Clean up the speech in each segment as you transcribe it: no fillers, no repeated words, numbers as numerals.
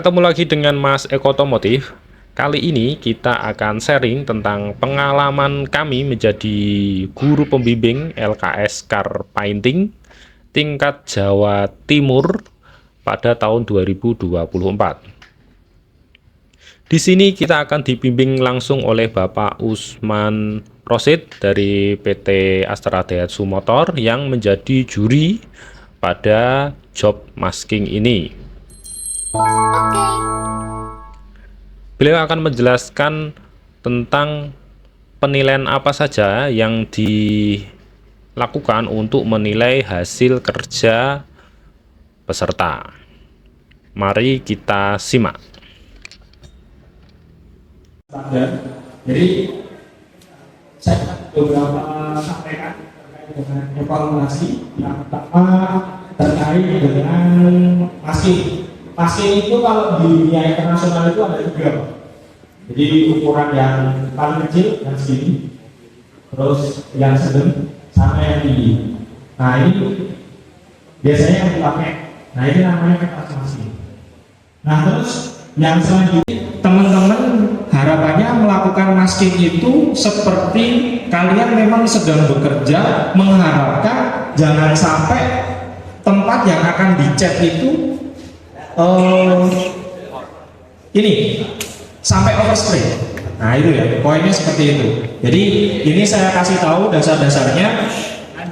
ketemu lagi dengan Mas Eko Otomotif. Kali ini kita akan sharing tentang pengalaman kami menjadi guru pembimbing LKS Car Painting tingkat Jawa Timur pada tahun 2024. Di sini kita akan dibimbing langsung oleh Bapak Usman Rosid dari PT Astra Daihatsu Motor yang menjadi juri pada job masking ini. Beliau akan menjelaskan tentang penilaian apa saja yang dilakukan untuk menilai hasil kerja peserta. Mari kita simak. Jadi saya beberapa sampaikan terkait dengan evaluasi. Yang pertama terkait dengan masking. Masking itu kalau di dunia internasional itu ada tiga. Jadi ukuran yang paling kecil yang segini, terus yang sedang, sama yang tinggi. Nah ini biasanya yang dipakai. Nah ini namanya kertas masking. Nah terus yang selanjutnya teman-teman harapannya melakukan masking itu seperti kalian memang sedang bekerja, mengharapkan jangan sampai tempat yang akan dicat itu ini sampai overspray. Nah itu ya poinnya seperti itu. Jadi ini saya kasih tahu dasar-dasarnya.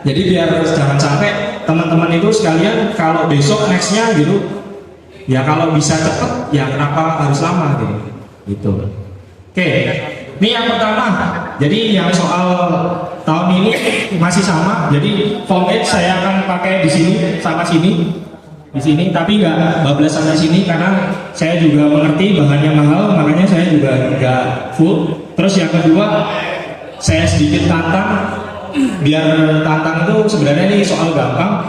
Jadi biar jangan sampai teman-teman itu sekalian kalau besok nextnya gitu, ya kalau bisa cepet ya kenapa harus lama gitu. Oke, ini yang pertama. Jadi yang soal tahun ini masih sama. Jadi form H saya akan pakai di sini sama sini. Di sini, tapi nggak bablas sama sini karena saya juga mengerti bahannya mahal, makanya saya juga nggak full. Terus yang kedua, saya sedikit tantang, biar tantang itu sebenarnya ini soal gampang.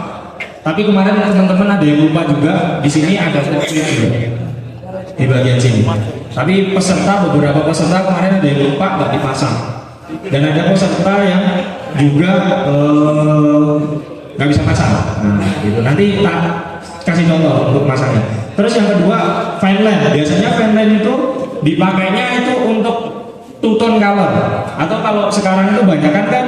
Tapi kemarin teman-teman ada yang lupa juga, di sini ada flowchart di bagian sini. Tapi beberapa peserta kemarin ada yang lupa nggak dipasang, dan ada peserta yang juga nggak bisa pasang. Nah, gitu. Nanti tak kasih contoh untuk masangnya. Terus yang kedua, fine line. Biasanya fine line itu dipakainya itu untuk two tone color. Atau kalau sekarang itu banyak kan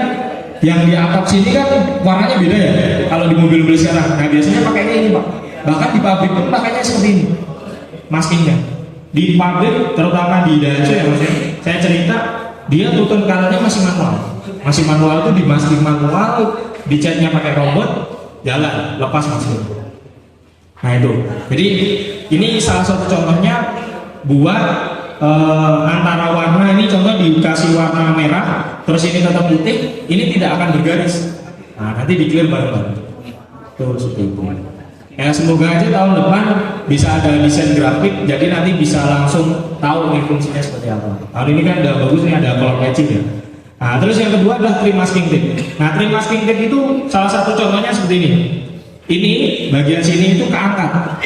yang di atap sini kan warnanya beda ya. Kalau di mobil-mobil sekarang, nah biasanya pakainya ini Pak. Bahkan di pabrik pun pakainya seperti ini, maskingnya. Di pabrik, terutama di Daihatsu ya maksudnya, saya cerita dia two tone colornya masih manual. Masih manual itu di masking manual, dicatnya pakai robot, jalan lepas masking. Nah itu, jadi ini salah satu contohnya buat antara warna ini contoh dikasih warna merah, terus ini tetap putih, ini tidak akan bergaris. Nah nanti di clear bareng-bareng. Tuh seperti itu. Ya semoga aja tahun depan bisa ada desain grafik, jadi nanti bisa langsung tahu nih fungsinya seperti apa. Tahun ini kan udah bagus nih ada color matching ya. Nah terus yang kedua adalah trim masking tape. Nah trim masking tape itu salah satu contohnya seperti ini. Ini bagian sini itu keangkat,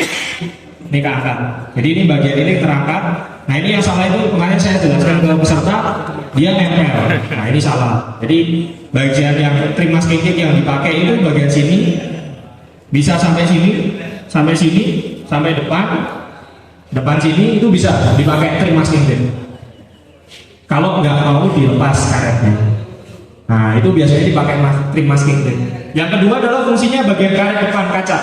ini keangkat. Jadi ini bagian ini terangkat. Nah ini yang salah itu kemarin saya jelaskan ke peserta, dia nempel. Nah ini salah. Jadi bagian yang trim masking tape yang dipakai itu bagian sini bisa sampai sini, sampai depan sini itu bisa dipakai trim masking tape. Kalau nggak mau dilepas karetnya. Nah itu biasanya dipakai trim masking tape. Yang kedua adalah fungsinya bagian karet depan kaca.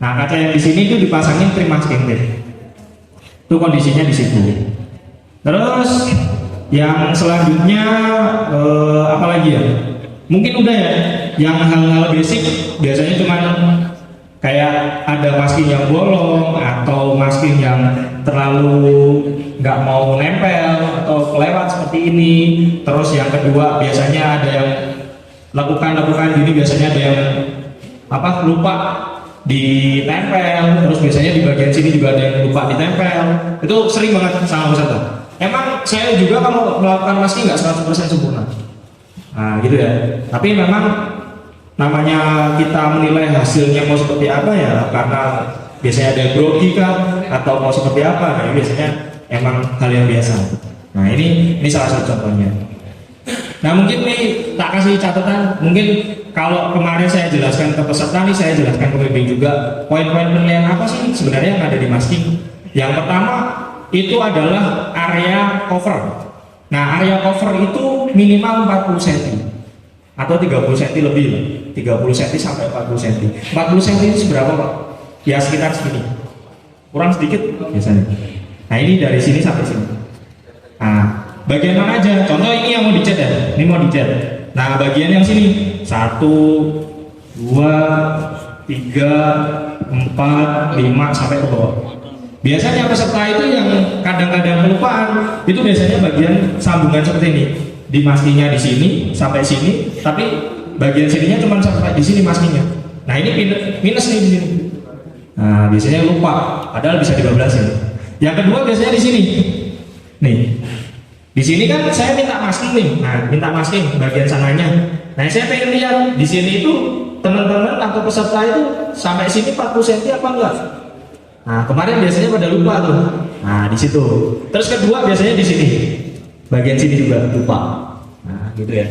Nah kaca yang di sini itu dipasangin trim masking tape. Itu kondisinya di situ. Terus yang selanjutnya apa lagi ya? Mungkin udah ya. Yang hal-hal basic biasanya cuma kayak ada masking yang bolong atau masking yang terlalu nggak mau nempel atau kelewat seperti ini. Terus yang kedua biasanya ada yang lakukan gini, biasanya ada yang lupa ditempel. Terus biasanya di bagian sini juga ada yang lupa ditempel. Itu sering banget sama peserta. Emang saya juga kalau melakukan masking nggak 100% sempurna. Nah gitu ya. Tapi memang namanya kita menilai hasilnya mau seperti apa ya, karena biasanya ada yang grogi kah atau mau seperti apa. Nah biasanya emang hal yang biasa. Nah ini salah satu contohnya. Nah mungkin nih tak kasih catatan, mungkin kalau kemarin saya jelaskan ke peserta nih, saya jelaskan ke pembimbing juga poin-poin penilaian apa sih sebenarnya yang ada di masking. Yang pertama itu adalah area cover. Nah, area cover itu minimal 40 cm atau 30 cm lebih lah. 30 cm sampai 40 cm. 40 cm itu seberapa, Pak? Ya sekitar segini. Kurang sedikit biasanya. Nah, ini dari sini sampai sini. Nah, bagian mana aja? Contoh ini yang mau dicat ya. Ini mau dicat. Nah, bagian yang sini 1 2 3 4 5 sampai ke bawah. Biasanya peserta itu yang kadang-kadang kelupaan itu biasanya bagian sambungan seperti ini, di maskinya di sini sampai sini, tapi bagian sininya cuma sampai di sini maskinya. Nah, ini minus nih di sini. Nah, biasanya lupa, padahal bisa dibablasin. Yang kedua biasanya di sini. Nih, di sini kan saya minta masking nih. Nah, minta masking bagian sananya. Nah, saya pengen lihat di sini itu teman-teman atau peserta itu sampai sini 40 cm apa enggak? Nah, kemarin biasanya pada lupa tuh. Nah, di situ. Terus kedua biasanya di sini. Bagian sini juga lupa. Nah, gitu ya.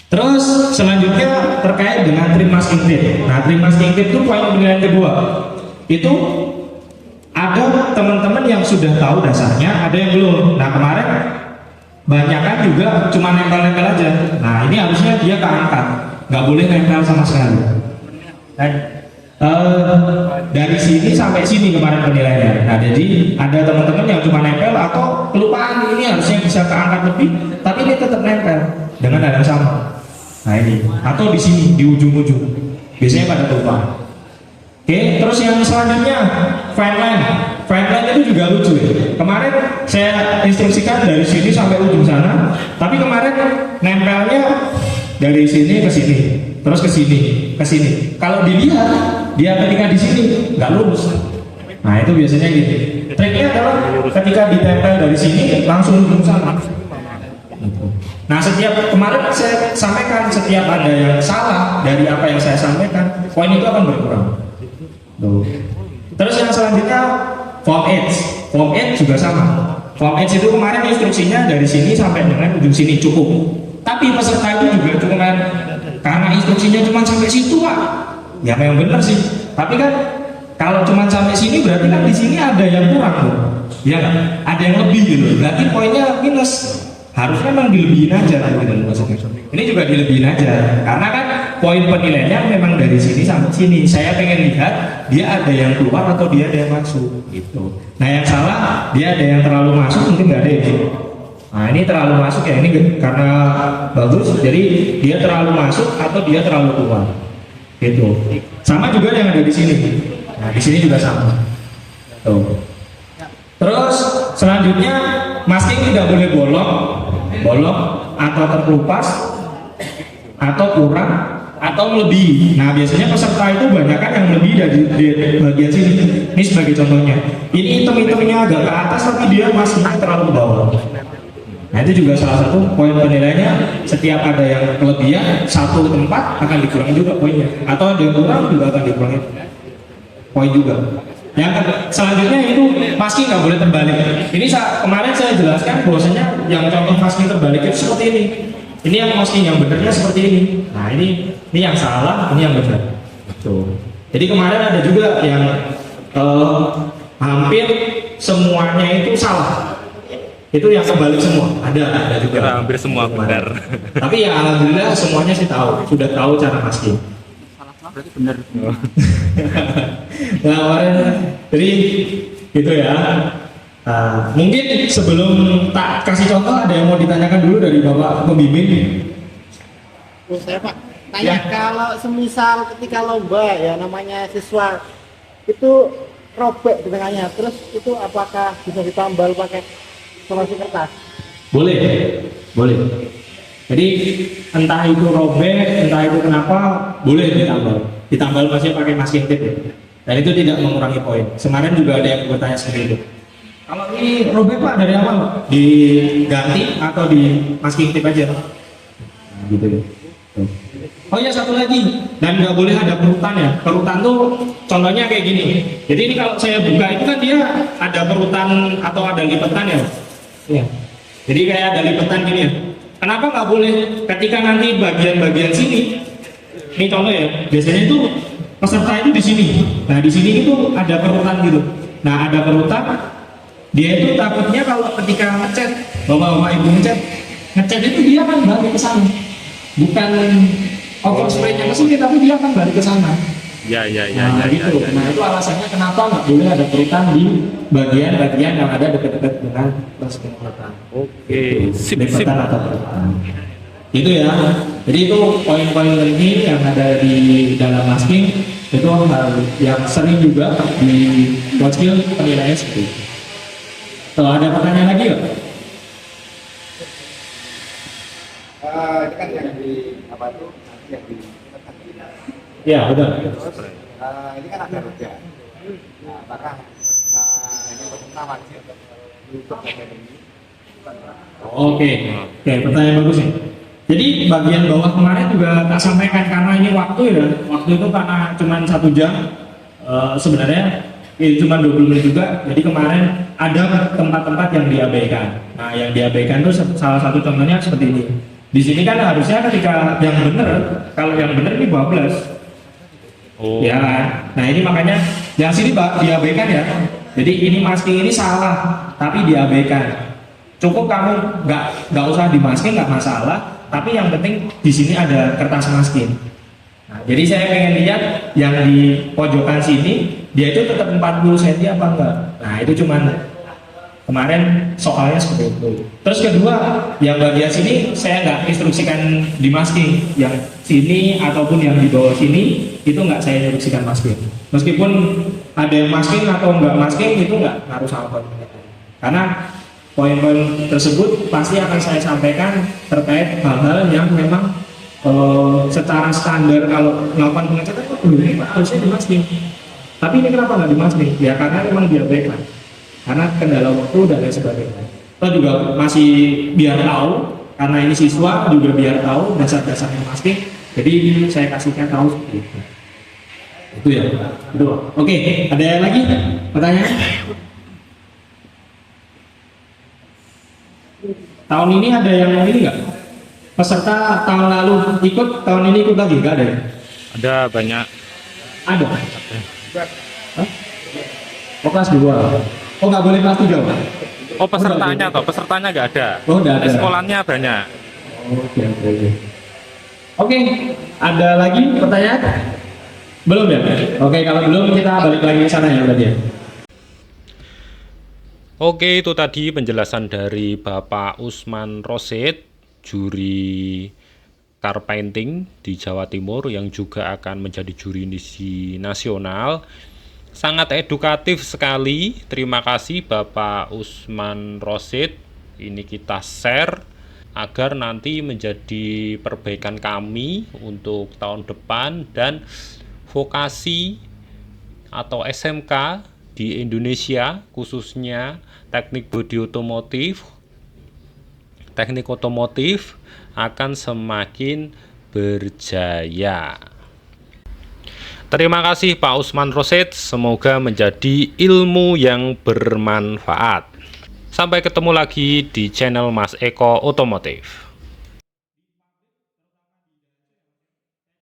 Terus selanjutnya terkait dengan trim masking tape. Nah, trim masking tape itu poin penilaian kedua. Itu ada teman-teman yang sudah tahu dasarnya, ada yang belum. Nah, kemarin banyak kan juga cuma nempel-nempel aja. Nah, ini harusnya dia keangkat, nggak boleh nempel sama sekali. Nah, dari sini sampai sini kemarin penilaiannya. Nah, jadi ada teman-teman yang cuma nempel atau kelupaan, ini harusnya bisa keangkat lebih, tapi ini tetap nempel dengan hal yang sama. Nah, ini atau di sini di ujung-ujung, biasanya pada kelupaan. Oke, terus yang selanjutnya fine line. Fine line itu juga lucu ya. Kemarin saya instruksikan dari sini sampai ujung sana, tapi kemarin nempelnya dari sini ke sini, terus ke sini, ke sini. Kalau dilihat, dia ketika di sini nggak lurus. Nah, itu biasanya gitu. Triknya adalah ketika ditempel dari sini langsung ujung sana. Nah, setiap kemarin saya sampaikan, setiap ada yang salah dari apa yang saya sampaikan, poin itu akan berkurang. Tuh. Terus yang selanjutnya form edge. Form edge juga sama. Form edge itu kemarin instruksinya dari sini sampai dengan ujung sini cukup. Tapi peserta itu juga cuma karena instruksinya cuma sampai situ, Pak. Ya memang benar sih. Tapi kan kalau cuma sampai sini berarti kan di sini ada yang kurang tuh. Ya kan? Ada yang lebih gitu. Berarti poinnya minus. Harusnya memang dilebihin aja gitu maksudnya. Ini juga dilebihin aja. Karena kan poin penilaiannya memang dari sini sampai sini. Saya pengen lihat dia ada yang keluar atau dia ada yang masuk gitu. Nah, yang salah dia ada yang terlalu masuk, mungkin nggak ada yang keluar. Nah, ini terlalu masuk ya, ini karena bagus. Jadi dia terlalu masuk atau dia terlalu keluar. Gitu. Sama juga yang ada di sini. Nah, di sini juga sama. Tuh. Terus selanjutnya masking tidak boleh bolong atau terkelupas atau kurang atau melebihi. Nah, biasanya peserta itu banyak kan yang lebih dari bagian sini. Ini sebagai contohnya. Ini item-itemnya agak ke atas tapi dia masih terlalu ke bawah. Nah, itu juga salah satu poin penilaiannya. Setiap ada yang kelebihan satu tempat akan dikurangi juga poinnya, atau ada yang kurang juga akan dikurangi poin juga. Yang selanjutnya itu masking nggak boleh terbalik. Ini kemarin saya jelaskan bahwasanya yang contoh masking terbalik itu seperti ini. Ini yang masking yang benernya seperti ini. Nah, ini yang salah, ini yang benar. Tuh. Jadi kemarin ada juga yang hampir semuanya itu salah. Itu yang kebalik semua. Ada juga. Hampir semua benar. Tapi ya alhamdulillah semuanya sih tahu, sudah tahu cara masking. Berarti benar. Nah, kemarin jadi gitu ya. Mungkin sebelum tak kasih contoh ada yang mau ditanyakan dulu dari Bapak pembimbing. Saya Pak tanya kalau semisal ketika lomba ya namanya siswa itu robek di tengahnya, terus itu apakah bisa ditambal pakai solusi kertas? Boleh. Jadi entah itu robek, entah itu kenapa, boleh ditambal masih pakai masking tape ya. Dan itu tidak mengurangi poin. Kemarin juga ada yang bertanya seperti itu. Kalau ini robek Pak dari awal Pak, diganti atau di masking tape aja? Nah, gitu ya. Oh ya, satu lagi, dan nggak boleh ada perutan ya. Perutan tuh contohnya kayak gini. Jadi ini kalau saya buka itu kan dia ada perutan atau ada lipetan ya. Iya. Jadi kayak ada lipetan gini ya. Kenapa nggak boleh ketika nanti bagian-bagian sini? Ini contoh ya. Biasanya itu peserta itu di sini. Nah, di sini itu ada perutan gitu. Nah ada kerutan, dia itu takutnya kalau ketika ngecat, bapak-bapak ibu ngecat itu dia akan balik ke sana, bukan overspray-nya ke sini, tapi dia akan balik ke sana. Ya, ya, ya, Nah, ya, gitu. ya, ya. Nah, itu alasannya kenapa nggak boleh ada kerutan di bagian-bagian yang ada dekat-dekat dengan proses kerutan. Oke, sip, sip. Lipetan atau kerutan. Itu ya. Jadi itu poin-poin penting yang ada di dalam masking, itu hal yang sering juga di wakil penilaian seperti itu. Kalau ada pertanyaan lagi nggak? Ini kan yang di apa itu nanti yang di Ya, betul. terus ini kan ada roda. Nah, apakah ini peserta wajib untuk bagian ini? Oke, pertanyaan bagus nih. Jadi bagian bawah kemarin juga tak sampaikan karena ini waktu ya. Waktu itu karena cuma 1 jam, sebenarnya itu cuma 20 menit juga. Jadi kemarin ada tempat-tempat yang diabaikan. Nah, yang diabaikan itu salah satu contohnya seperti ini. Di sini kan harusnya ketika yang benar, kalau yang benar ini 12. Oh. Ya, nah ini makanya yang sini diabaikan ya. Jadi ini masking ini salah, tapi diabaikan. Cukup kamu nggak usah dimasking, nggak masalah. Tapi yang penting di sini ada kertas masking. Nah, jadi saya pengen lihat yang di pojokan sini dia itu tetap 40 cm apa enggak. Nah itu cuman kemarin soalnya seperti itu. Terus kedua, yang bagian sini saya nggak instruksikan di masking. Yang sini ataupun yang di bawah sini itu nggak saya instruksikan masking. Meskipun ada yang masking atau nggak masking itu nggak ngaruh sama poin itu. Karena poin-poin tersebut pasti akan saya sampaikan terkait hal-hal yang memang secara standar kalau melakukan pengecekan ini harusnya di masking. Tapi ini kenapa nggak di masking? Ya karena memang diabaikan. Karena kendala waktu dan lain sebagainya. Kita juga masih biar tahu, karena ini siswa juga biar tahu dasar-dasarnya masking. Jadi saya kasihkan tahu seperti itu. Itu ya. Itu. Oke, ada yang lagi pertanyaan? Tahun ini ada yang ini nggak? Peserta tahun lalu ikut, tahun ini ikut lagi nggak ada ya? Ada banyak. Ada. Hah? Oh kelas 2. Oh nggak boleh kelas 3 Pak? Oh, pesertanya toh, pesertanya nggak ada. Oh nggak ada. Sekolahnya banyak. Oke. Oke, ada lagi pertanyaan? Belum ya? Oke, kalau belum kita balik lagi ke sana ya berarti ya. Oke, itu tadi penjelasan dari Bapak Usman Rosid, juri car painting di Jawa Timur yang juga akan menjadi juri di nasional. Sangat edukatif sekali. Terima kasih Bapak Usman Rosid. Ini kita share agar nanti menjadi perbaikan kami untuk tahun depan, dan vokasi atau SMK di Indonesia khususnya teknik bodi otomotif, teknik otomotif akan semakin berjaya. Terima kasih Pak Usman Rosid, semoga menjadi ilmu yang bermanfaat. Sampai ketemu lagi di channel Mas Eko Otomotif.